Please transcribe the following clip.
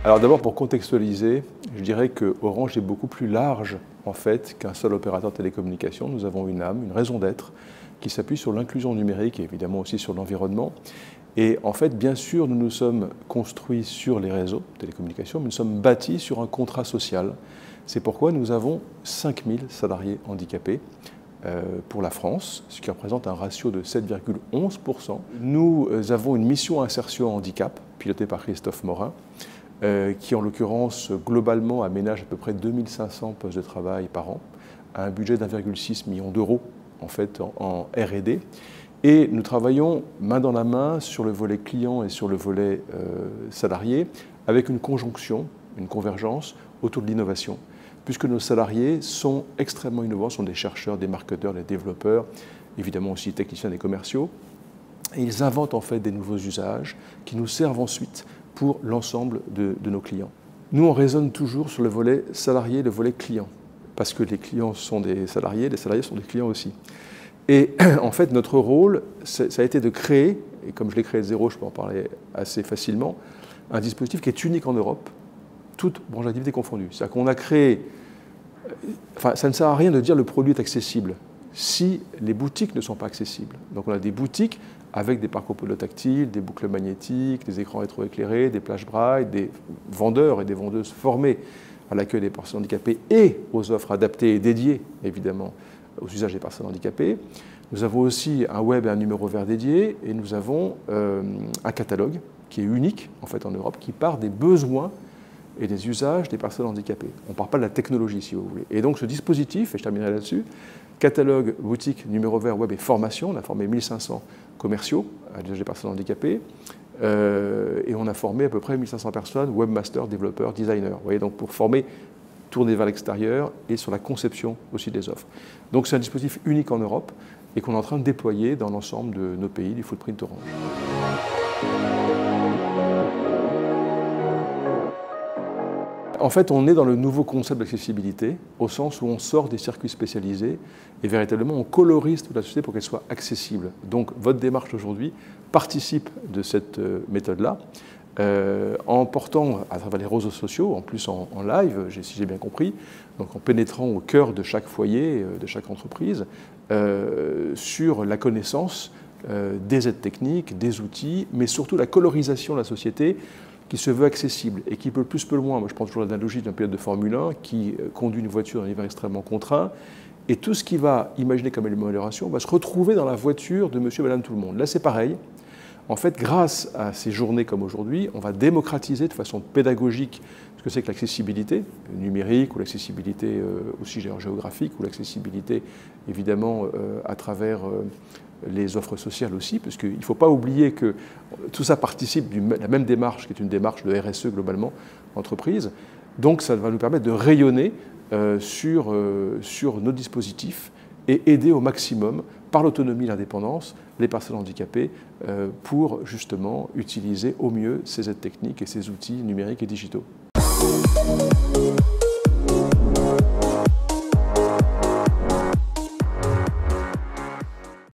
Alors d'abord, pour contextualiser, je dirais que Orange est beaucoup plus large en fait qu'un seul opérateur de télécommunications. Nous avons une âme, une raison d'être qui s'appuie sur l'inclusion numérique et évidemment aussi sur l'environnement. Et en fait, bien sûr, nous nous sommes construits sur les réseaux de télécommunications, mais nous sommes bâtis sur un contrat social. C'est pourquoi nous avons 5000 salariés handicapés pour la France, ce qui représente un ratio de 7,11%. Nous avons une mission insertion handicap, pilotée par Christophe Morin, qui en l'occurrence globalement aménage à peu près 2500 postes de travail par an, à un budget d'1,6 million d'euros en fait en R&D. Et nous travaillons main dans la main sur le volet client et sur le volet salarié, avec une conjonction, une convergence autour de l'innovation, puisque nos salariés sont extrêmement innovants, sont des chercheurs, des marketeurs, des développeurs, évidemment aussi des techniciens, des commerciaux, et ils inventent en fait des nouveaux usages qui nous servent ensuite pour l'ensemble de nos clients. Nous, on raisonne toujours sur le volet salarié, le volet client, parce que les clients sont des salariés, les salariés sont des clients aussi. Et en fait, notre rôle, ça a été de créer, et comme je l'ai créé de zéro, je peux en parler assez facilement, un dispositif qui est unique en Europe, toutes branches d'activité confondues. C'est-à-dire qu'on a créé, enfin, ça ne sert à rien de dire le produit est accessible si les boutiques ne sont pas accessibles. Donc on a des boutiques avec des parcours tactiles, des boucles magnétiques, des écrans rétroéclairés, des plages braille, des vendeurs et des vendeuses formés à l'accueil des personnes handicapées et aux offres adaptées et dédiées, évidemment, aux usages des personnes handicapées. Nous avons aussi un web et un numéro vert dédié, et nous avons un catalogue qui est unique en fait en Europe, qui part des besoins et des usages des personnes handicapées. On ne parle pas de la technologie, si vous voulez. Et donc ce dispositif, et je terminerai là-dessus, catalogue, boutique, numéro vert, web et formation, on a formé 1500 commerciaux à l'usage des personnes handicapées, et on a formé à peu près 1500 personnes, webmasters, développeurs, designers. Vous voyez, donc pour former, tourner vers l'extérieur et sur la conception aussi des offres. Donc c'est un dispositif unique en Europe et qu'on est en train de déployer dans l'ensemble de nos pays du footprint Orange. En fait, on est dans le nouveau concept d'accessibilité, au sens où on sort des circuits spécialisés et véritablement on colorise toute la société pour qu'elle soit accessible. Donc votre démarche aujourd'hui participe de cette méthode-là, en portant à travers les réseaux sociaux, en plus en live, si j'ai bien compris, donc en pénétrant au cœur de chaque foyer, de chaque entreprise, sur la connaissance des aides techniques, des outils, mais surtout la colorisation de la société qui se veut accessible et qui peut plus peu loin. Moi, je prends toujours l'analogie d'un pilote de Formule 1 qui conduit une voiture dans un hiver extrêmement contraint, et tout ce qu'il va imaginer comme amélioration va se retrouver dans la voiture de monsieur et madame tout le monde. Là, c'est pareil. En fait, grâce à ces journées comme aujourd'hui, on va démocratiser de façon pédagogique ce que c'est que l'accessibilité numérique ou l'accessibilité aussi géographique ou l'accessibilité évidemment à travers les offres sociales aussi, parce qu'il ne faut pas oublier que tout ça participe de la même démarche qui est une démarche de RSE globalement, entreprise. Donc ça va nous permettre de rayonner sur nos dispositifs et aider au maximum, par l'autonomie et l'indépendance, les personnes handicapées pour justement utiliser au mieux ces aides techniques et ces outils numériques et digitaux.